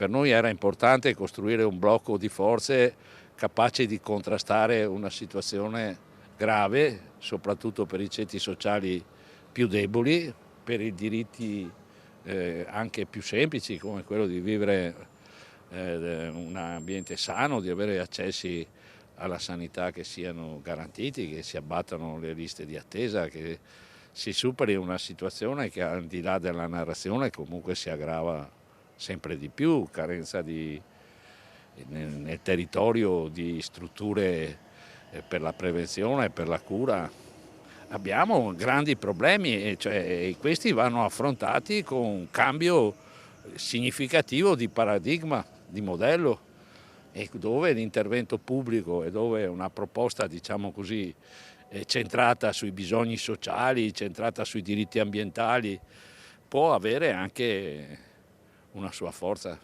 per noi era importante costruire un blocco di forze capace di contrastare una situazione grave, soprattutto per i ceti sociali più deboli, per i diritti anche più semplici come quello di vivere un ambiente sano, di avere accessi alla sanità che siano garantiti, che si abbattano le liste di attesa, che si superi una situazione che al di là della narrazione comunque si aggrava sempre di più, carenza nel territorio di strutture per la prevenzione e per la cura. Abbiamo grandi problemi e questi vanno affrontati con un cambio significativo di paradigma, di modello, e dove l'intervento pubblico e dove una proposta, diciamo così, centrata sui bisogni sociali, centrata sui diritti ambientali, può avere anche una sua forza.